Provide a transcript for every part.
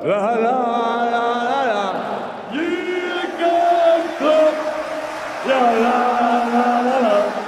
라라라라라 유럽컵 라라라라라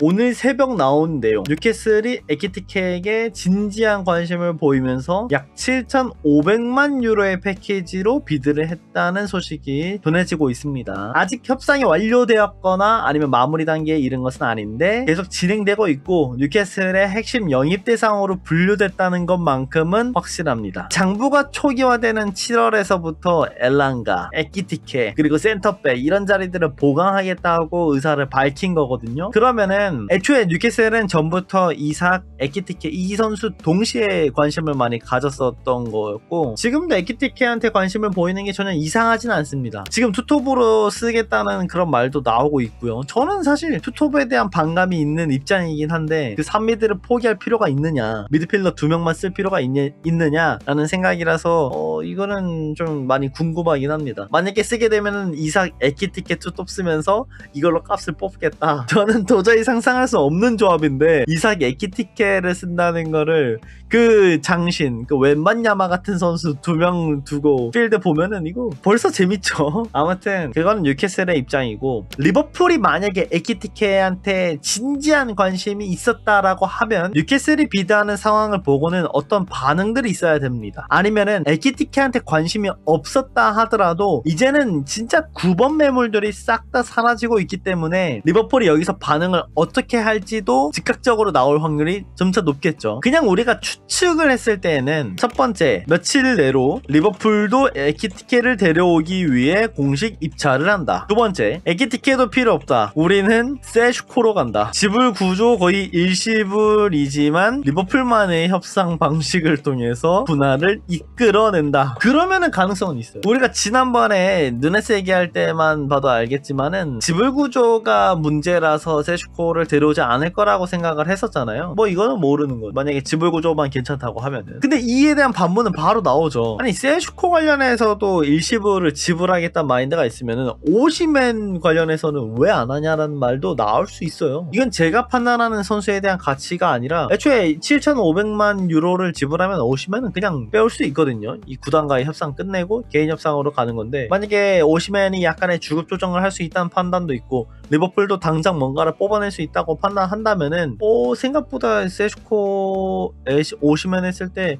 오늘 새벽 나온 내용, 뉴캐슬이 에키티케에게 진지한 관심을 보이면서 약 7,500만 유로의 패키지로 비드를 했다는 소식이 전해지고 있습니다. 아직 협상이 완료되었거나 아니면 마무리 단계에 이른 것은 아닌데 계속 진행되고 있고 뉴캐슬의 핵심 영입 대상으로 분류됐다는 것만큼은 확실합니다. 장부가 초기화되는 7월에서부터 엘랑가, 에키티케, 그리고 센터백 이런 자리들을 보강하겠다고 의사를 밝힌 거거든요. 그러면은 애초에 뉴캐슬은 전부터 이삭, 에키티케 이 선수 동시에 관심을 많이 가졌었던 거였고 지금도 에키티케한테 관심을 보이는 게 전혀 이상하진 않습니다. 지금 투톱으로 쓰겠다는 그런 말도 나오고 있고요. 저는 사실 투톱에 대한 반감이 있는 입장이긴 한데 그 3미드를 포기할 필요가 있느냐, 미드필더 2명만 쓸 필요가 있느냐 라는 생각이라서 이거는 좀 많이 궁금하긴 합니다. 만약에 쓰게 되면은 이삭, 에키티케 투톱 쓰면서 이걸로 값을 뽑겠다, 저는 도저히 상상할 수 없는 조합인데 이삭, 에키티케를 쓴다는 거를 그 장신, 그 웬반야마 같은 선수 2명 두고 필드 보면은 이거 벌써 재밌죠. 아무튼 그건 뉴캐슬의 입장이고, 리버풀이 만약에 에키티케한테 진지한 관심이 있었다라고 하면 뉴캐슬이 비드하는 상황을 보고는 어떤 반응들이 있어야 됩니다. 아니면은 에키티케한테 관심이 없었다 하더라도 이제는 진짜 9번 매물들이 싹 다 사라지고 있기 때문에 리버풀이 여기서 반응을 어떻게 할지도 즉각적으로 나올 확률이 점차 높겠죠. 그냥 우리가 추측을 했을 때에는 첫 번째, 며칠 내로 리버풀도 에키티케를 데려오기 위해 공식 입찰을 한다. 두 번째, 에키티케도 필요 없다, 우리는 세슈코로 간다. 지불 구조 거의 일시불이지만 리버풀만의 협상 방식을 통해서 분할을 이끌어낸다. 그러면은 가능성은 있어요. 우리가 지난번에 누네스 얘기할 때만 봐도 알겠지만은 지불 구조가 문제라서 세슈코를 데려오지 않을 거라고 생각을 했었잖아요. 뭐 이거는 모르는 거죠. 만약에 지불 구조만 괜찮다고 하면은. 근데 이에 대한 반문은 바로 나오죠. 아니 세슈코 관련해서도 일시불을 지불하겠다는 마인드가 있으면은 오시맨 관련해서는 왜 안 하냐라는 말도 나올 수 있어요. 이건 제가 판단하는 선수에 대한 가치가 아니라 애초에 7,500만 유로를 지불하면 오시맨은 그냥 빼올 수 있거든요. 이 구단과의 협상 끝내고 개인 협상으로 가는 건데, 만약에 오시맨이 약간의 주급 조정을 할 수 있다는 판단도 있고 리버풀도 당장 뭔가를 뽑아낼 수 있다고 판단한다면은 생각보다 세슈코에 오시맨 했을 때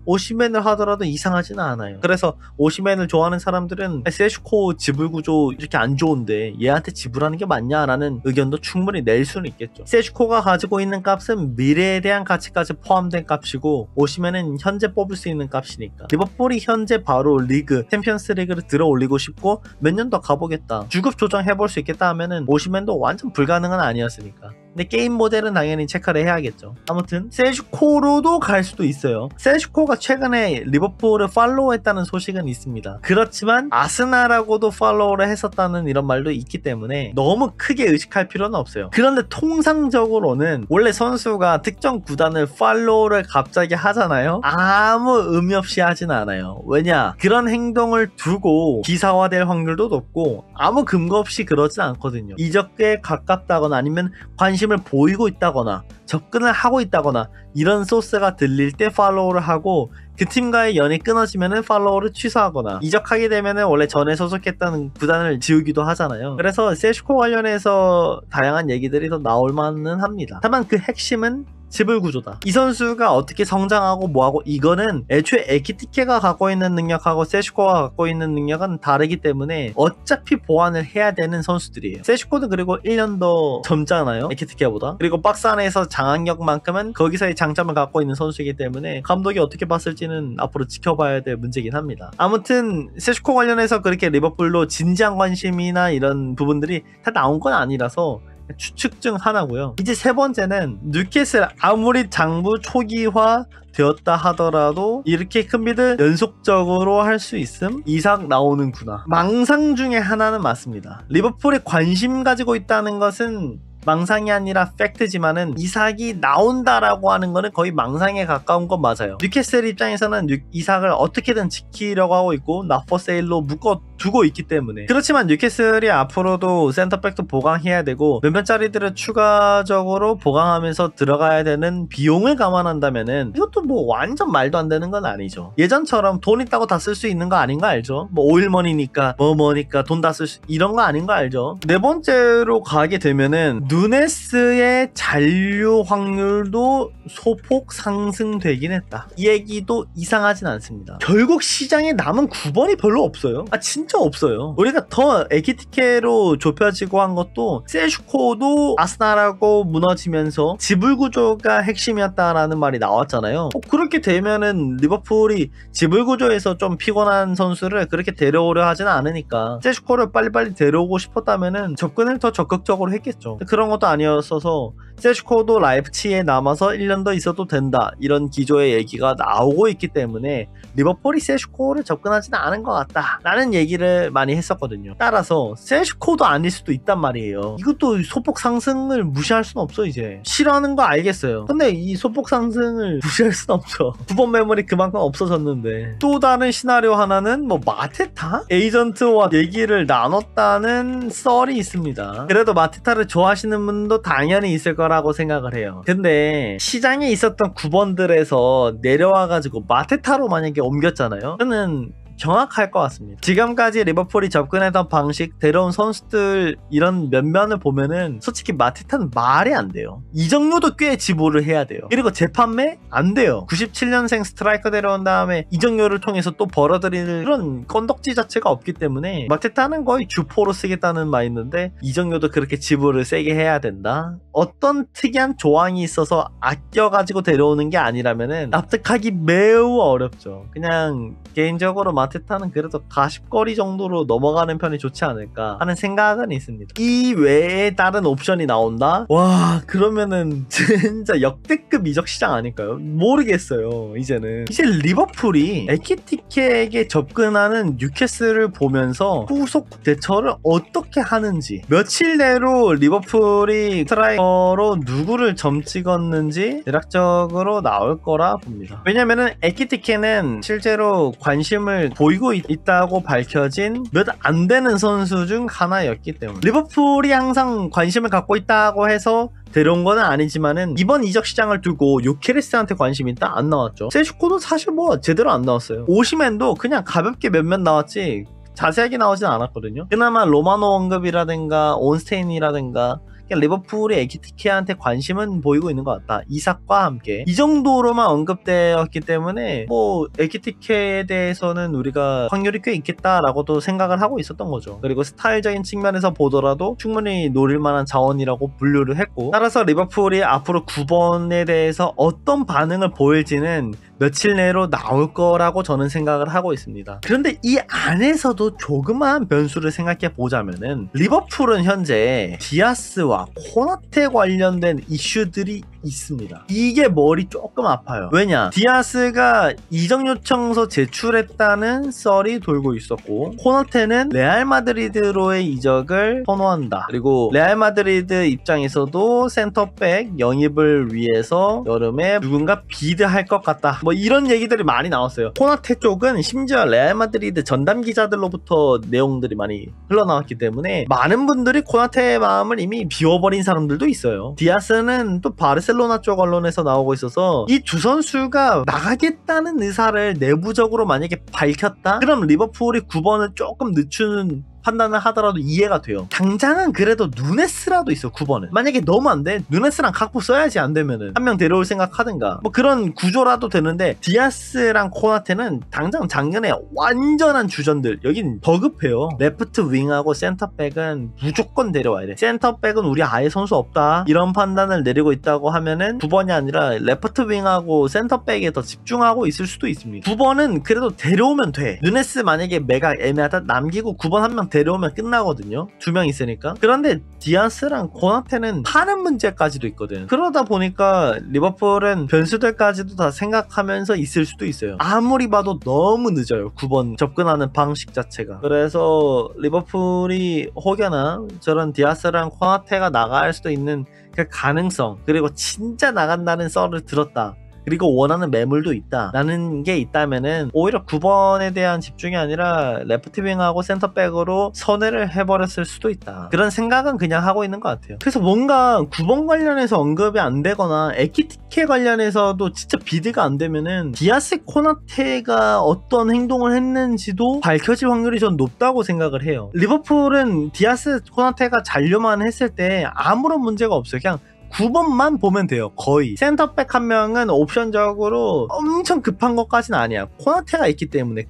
오시맨을 하더라도 이상하지는 않아요. 그래서 오시맨을 좋아하는 사람들은 세슈코 지불 구조 이렇게 안 좋은데 얘한테 지불하는 게 맞냐라는 의견도 충분히 낼 수는 있겠죠. 세슈코가 가지고 있는 값은 미래에 대한 가치까지 포함된 값이고 오시맨은 현재 뽑을 수 있는 값이니까 리버풀이 현재 바로 리그, 챔피언스 리그를 들어 올리고 싶고 몇 년 더 가보겠다, 주급 조정해볼 수 있겠다 하면은 오시맨도 완전 불가능은 아니었으니까. 근데 게임 모델은 당연히 체크를 해야겠죠. 아무튼 세슈코로도 갈 수도 있어요. 세슈코가 최근에 리버풀을 팔로우했다는 소식은 있습니다. 그렇지만 아스날하고도 팔로우를 했었다는 이런 말도 있기 때문에 너무 크게 의식할 필요는 없어요. 그런데 통상적으로는 원래 선수가 특정 구단을 팔로우를 갑자기 하잖아요. 아무 의미 없이 하진 않아요. 왜냐? 그런 행동을 두고 기사화될 확률도 높고 아무 근거 없이 그러진 않거든요. 이적에 가깝다거나 아니면 관심을 보이고 있다거나 접근을 하고 있다거나 이런 소스가 들릴 때 팔로우를 하고, 그 팀과의 연이 끊어지면은 팔로우를 취소하거나, 이적하게 되면은 원래 전에 소속했던 구단을 지우기도 하잖아요. 그래서 세슈코 관련해서 다양한 얘기들이 더 나올 만은 합니다. 다만 그 핵심은 지불 구조다. 이 선수가 어떻게 성장하고 뭐하고, 이거는 애초에 에키티케가 갖고 있는 능력하고 세슈코가 갖고 있는 능력은 다르기 때문에 어차피 보완을 해야 되는 선수들이에요. 세슈코는 그리고 1년 더 젊잖아요, 에키티케보다. 그리고 박스 안에서 장악력만큼은 거기서의 장점을 갖고 있는 선수이기 때문에 감독이 어떻게 봤을지는 앞으로 지켜봐야 될 문제긴 합니다. 아무튼 세슈코 관련해서 그렇게 리버풀로 진지한 관심이나 이런 부분들이 다 나온 건 아니라서 추측 중 하나고요. 이제 세 번째는 뉴캐슬 아무리 장부 초기화 되었다 하더라도 이렇게 큰 비드 연속적으로 할 수 있음? 이삭 나오는구나. 망상 중에 하나는 맞습니다. 리버풀에 관심 가지고 있다는 것은 망상이 아니라 팩트지만은 이삭이 나온다라고 하는 거는 거의 망상에 가까운 건 맞아요. 뉴캐슬 입장에서는 이삭을 어떻게든 지키려고 하고 있고 나포세일로 묶어두고 있기 때문에. 그렇지만 뉴캐슬이 앞으로도 센터백도 보강해야 되고 몇몇 자리들을 추가적으로 보강하면서 들어가야 되는 비용을 감안한다면은 이것도 뭐 완전 말도 안 되는 건 아니죠. 예전처럼 돈 있다고 다 쓸 수 있는 거 아닌 거 알죠? 뭐 오일머니니까 뭐니까 돈 다 쓸 수 이런 거 아닌 거 알죠? 네 번째로 가게 되면은 누네스의 잔류 확률도 소폭 상승되긴 했다. 이 얘기도 이상하진 않습니다. 결국 시장에 남은 9번이 별로 없어요. 진짜 없어요. 우리가 더 에키티케로 좁혀지고 한 것도 세슈코도 아스날하고 무너지면서 지불구조가 핵심이었다라는 말이 나왔잖아요. 그렇게 되면은 리버풀이 지불구조에서 좀 피곤한 선수를 그렇게 데려오려 하지는 않으니까 세슈코를 빨리빨리 데려오고 싶었다면은 접근을 더 적극적으로 했겠죠. 그런 것도 아니었어서 세슈코도 라이프치히에 남아서 1년 더 있어도 된다 이런 기조의 얘기가 나오고 있기 때문에 리버풀이 세슈코를 접근하지는 않은 것 같다 라는 얘기를 많이 했었거든요. 따라서 세슈코도 아닐 수도 있단 말이에요. 이것도 소폭 상승을 무시할 수는 없어. 이제 싫어하는 거 알겠어요. 근데 이 소폭 상승을 무시할 수는 없죠. 9번 매물이 그만큼 없어졌는데. 또 다른 시나리오 하나는 뭐 마테타? 에이전트와 얘기를 나눴다는 썰이 있습니다. 그래도 마테타를 좋아하시는 분도 당연히 있을 거라고 생각을 해요. 근데 시장에 있었던 9번들에서 내려와가지고 마테타로 만약에 옮겼잖아요. 저는 정확할 것 같습니다. 지금까지 리버풀이 접근했던 방식, 데려온 선수들 이런 면면을 보면은 솔직히 마테타는 말이 안 돼요. 이정료도 꽤 지불을 해야 돼요. 그리고 재판매 안 돼요. 97년생 스트라이커 데려온 다음에 이정료를 통해서 또 벌어들이는 그런 건덕지 자체가 없기 때문에 마테타는 거의 주포로 쓰겠다는 마인드인데 이정료도 그렇게 지불을 세게 해야 된다? 어떤 특이한 조항이 있어서 아껴가지고 데려오는 게 아니라면은 납득하기 매우 어렵죠. 그냥 개인적으로 마테타는 그래도 가십거리 정도로 넘어가는 편이 좋지 않을까 하는 생각은 있습니다. 이 외에 다른 옵션이 나온다? 와, 그러면은 진짜 역대급 이적 시장 아닐까요? 모르겠어요. 이제는 이제 리버풀이 에키티케에게 접근하는 뉴캐슬을 보면서 후속 대처를 어떻게 하는지, 며칠 내로 리버풀이 스트라이커로 누구를 점찍었는지 대략적으로 나올 거라 봅니다. 왜냐면은 에키티케는 실제로 관심을 보이고 있다고 밝혀진 몇 안 되는 선수 중 하나였기 때문에 리버풀이 항상 관심을 갖고 있다고 해서 데려온 건 아니지만은 이번 이적 시장을 두고 요케레스한테 관심이 있다? 안 나왔죠. 세슈코도 사실 뭐 제대로 안 나왔어요. 오시맨도 그냥 가볍게 몇몇 나왔지 자세하게 나오진 않았거든요. 그나마 로마노 언급이라든가 온스테인이라든가 리버풀이 에키티케한테 관심은 보이고 있는 것 같다. 이삭과 함께 이 정도로만 언급되었기 때문에 뭐 에키티케에 대해서는 우리가 확률이 꽤 있겠다라고도 생각을 하고 있었던 거죠. 그리고 스타일적인 측면에서 보더라도 충분히 노릴 만한 자원이라고 분류를 했고, 따라서 리버풀이 앞으로 9번에 대해서 어떤 반응을 보일지는 며칠 내로 나올 거라고 저는 생각을 하고 있습니다. 그런데 이 안에서도 조그마한 변수를 생각해 보자면은 리버풀은 현재 디아스와 코나테 관련된 이슈들이 있습니다. 이게 머리 조금 아파요. 왜냐? 디아스가 이적 요청서 제출했다는 썰이 돌고 있었고, 코나테는 레알 마드리드로의 이적을 선호한다. 그리고 레알 마드리드 입장에서도 센터백 영입을 위해서 여름에 누군가 비드할 것 같다. 뭐 이런 얘기들이 많이 나왔어요. 코나테 쪽은 심지어 레알 마드리드 전담 기자들로부터 내용들이 많이 흘러나왔기 때문에 많은 분들이 코나테의 마음을 이미 비워버린 사람들도 있어요. 디아스는 또 바르셀로나 쪽 언론에서 나오고 있어서 이 두 선수가 나가겠다는 의사를 내부적으로 만약에 밝혔다? 그럼 리버풀이 9번을 조금 늦추는 판단을 하더라도 이해가 돼요. 당장은 그래도 누네스라도 있어. 9번은 만약에 너무 안 돼, 누네스랑 각부 써야지. 안 되면은 한 명 데려올 생각하든가 뭐 그런 구조라도 되는데, 디아스랑 코나테는 당장 작년에 완전한 주전들, 여긴 더 급해요. 레프트 윙하고 센터백은 무조건 데려와야 돼. 센터백은 우리 아예 선수 없다 이런 판단을 내리고 있다고 하면은 9번이 아니라 레프트 윙하고 센터백에 더 집중하고 있을 수도 있습니다. 9번은 그래도 데려오면 돼. 누네스 만약에 매각 애매하다 남기고 9번 한 명 데려오면 끝나거든요. 2명 있으니까. 그런데 디아스랑 코나테는 파는 문제까지도 있거든. 그러다 보니까 리버풀은 변수들까지도 다 생각하면서 있을 수도 있어요. 아무리 봐도 너무 늦어요. 9번 접근하는 방식 자체가. 그래서 리버풀이 혹여나 저런 디아스랑 코나테가 나갈 수도 있는 그 가능성, 그리고 진짜 나간다는 썰을 들었다, 그리고 원하는 매물도 있다 라는 게 있다면은 오히려 9번에 대한 집중이 아니라 레프트윙하고 센터백으로 선회를 해버렸을 수도 있다, 그런 생각은 그냥 하고 있는 것 같아요. 그래서 뭔가 9번 관련해서 언급이 안 되거나 에키티케 관련해서도 진짜 비드가 안 되면은 디아스 코나테가 어떤 행동을 했는지도 밝혀질 확률이 전 높다고 생각을 해요. 리버풀은 디아스 코나테가 잔류만 했을 때 아무런 문제가 없어요. 그냥 9번만 보면 돼요. 거의 센터백 한 명은 옵션적으로 엄청 급한 것까지는 아니야. 코나테가 있기 때문에.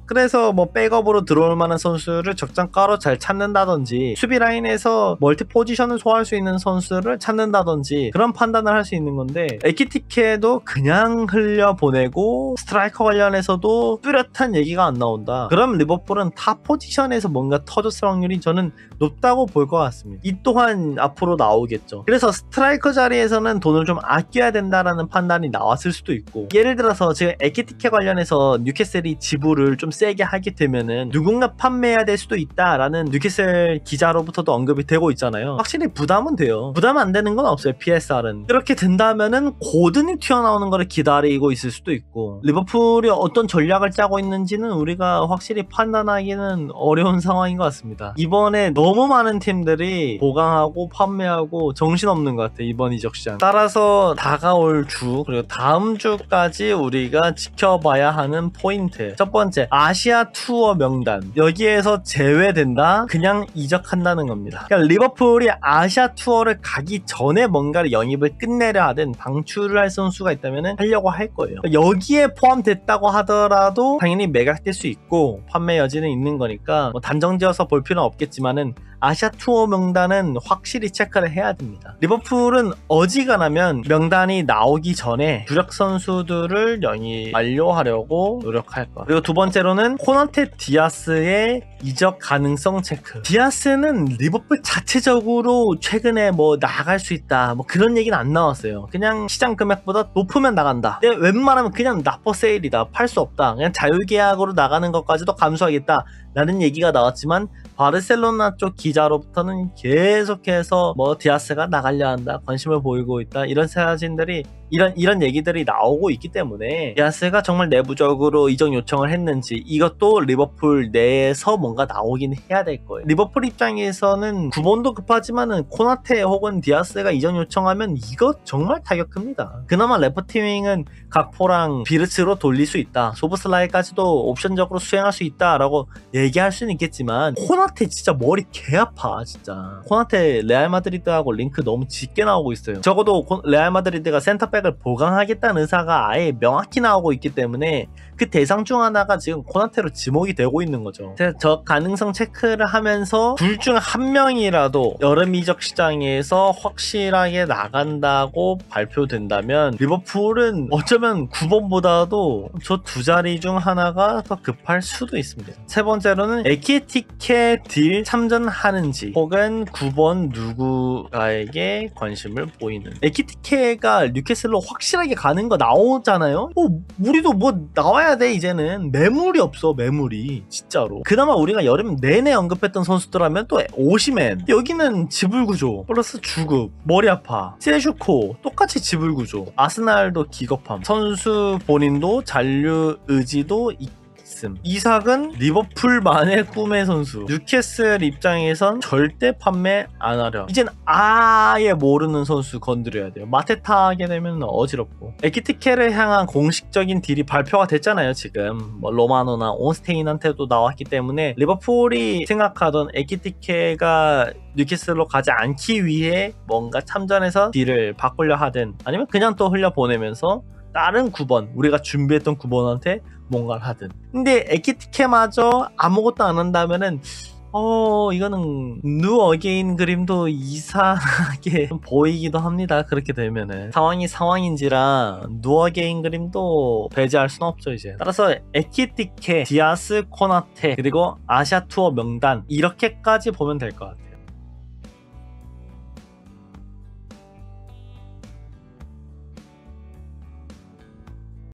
그래서 뭐 백업으로 들어올 만한 선수를 적장가로 잘 찾는다든지, 수비 라인에서 멀티 포지션을 소화할 수 있는 선수를 찾는다든지, 그런 판단을 할 수 있는 건데, 에키티케도 그냥 흘려보내고 스트라이커 관련해서도 뚜렷한 얘기가 안 나온다. 그럼 리버풀은 탑 포지션에서 뭔가 터졌을 확률이 저는 높다고 볼 것 같습니다. 이 또한 앞으로 나오겠죠. 그래서 스트라이커 자리에서는 돈을 좀 아껴야 된다라는 판단이 나왔을 수도 있고, 예를 들어서 지금 에키티케 관련해서 뉴캐슬이 지불을 좀 세게 하게 되면은 누군가 판매해야 될 수도 있다라는 뉴캐슬 기자로부터도 언급이 되고 있잖아요. 확실히 부담은 돼요. 부담 안 되는 건 없어요. PSR은. 그렇게 된다면은 고든이 튀어나오는 거를 기다리고 있을 수도 있고, 리버풀이 어떤 전략을 짜고 있는지는 우리가 확실히 판단하기는 어려운 상황인 것 같습니다. 이번에 너무 많은 팀들이 보강하고 판매하고 정신없는 것 같아, 이번 이적 시장. 따라서 다가올 주, 그리고 다음 주까지 우리가 지켜봐야 하는 포인트. 첫 번째, 아시아 투어 명단. 여기에서 제외된다? 그냥 이적한다는 겁니다. 그러니까 리버풀이 아시아 투어를 가기 전에 뭔가를 영입을 끝내려 하든 방출을 할 선수가 있다면 하려고 할 거예요. 여기에 포함됐다고 하더라도 당연히 매각될 수 있고 판매 여지는 있는 거니까 뭐 단정지어서 볼 필요는 없겠지만은 아시아 투어 명단은 확실히 체크를 해야 됩니다. 리버풀은 어지간하면 명단이 나오기 전에 주력 선수들을 영입 완료하려고 노력할 것. 그리고 두 번째로는 코나테 디아스의 이적 가능성 체크. 디아스는 리버풀 자체적으로 최근에 뭐 나갈 수 있다 뭐 그런 얘기는 안 나왔어요. 그냥 시장 금액보다 높으면 나간다. 근데 웬만하면 그냥 나퍼 세일이다, 팔 수 없다, 그냥 자유계약으로 나가는 것까지도 감수하겠다 라는 얘기가 나왔지만, 바르셀로나 쪽 기자로부터는 계속해서 뭐 디아스가 나가려 한다, 관심을 보이고 있다, 이런 사진들이 이런 얘기들이 나오고 있기 때문에 디아스가 정말 내부적으로 이적 요청을 했는지 이것도 리버풀 내에서 뭔가 나오긴 해야 될 거예요. 리버풀 입장에서는 9번도 급하지만은 코나테 혹은 디아스가 이적 요청하면 이거 정말 타격 큽니다. 그나마 레프트윙은 각포랑 비르츠로 돌릴 수 있다, 소브슬라이까지도 옵션적으로 수행할 수 있다라고 얘기할 수는 있겠지만, 코나테 진짜 머리 개 아파. 진짜 코나테 레알 마드리드하고 링크 너무 짙게 나오고 있어요. 적어도 레알 마드리드가 센터백을 보강하겠다는 의사가 아예 명확히 나오고 있기 때문에 그 대상 중 하나가 지금 코나테로 지목이 되고 있는 거죠. 저 가능성 체크를 하면서 둘 중 한 명이라도 여름 이적 시장에서 확실하게 나간다고 발표된다면 리버풀은 어쩌면 9번보다도 저 두 자리 중 하나가 더 급할 수도 있습니다. 세 번째로는 에키티케 딜 참전하는지 혹은 9번 누구에게 관심을 보이는. 에키티케가 뉴캐슬로 확실하게 가는 거 나오잖아요. 우리도 뭐 나와야 돼. 이제는 매물이 없어. 매물이 진짜로. 그나마 우리가 여름 내내 언급했던 선수들하면 또 오시맨, 여기는 지불구조 플러스 주급, 머리 아파. 세슈코 똑같이 지불구조. 아스날도 기겁함. 선수 본인도 잔류 의지도 이삭은 리버풀만의 꿈의 선수. 뉴캐슬 입장에선 절대 판매 안 하려. 이젠 아예 모르는 선수 건드려야 돼요. 마테타 하게 되면 어지럽고. 에키티케를 향한 공식적인 딜이 발표가 됐잖아요. 지금 뭐 로마노나 온스테인한테도 나왔기 때문에 리버풀이 생각하던 에키티케가 뉴캐슬로 가지 않기 위해 뭔가 참전해서 딜을 바꾸려 하든 아니면 그냥 또 흘려보내면서 다른 9번, 우리가 준비했던 9번한테 뭔가를 하든. 근데 에키티케마저 아무것도 안 한다면은 이거는 누 어게인 그림도 이상하게 보이기도 합니다. 그렇게 되면은 상황이 상황인지라 누 어게인 그림도 배제할 수는 없죠. 이제 따라서 에키티케, 디아스, 코나테, 그리고 아시아 투어 명단 이렇게까지 보면 될 것 같아요.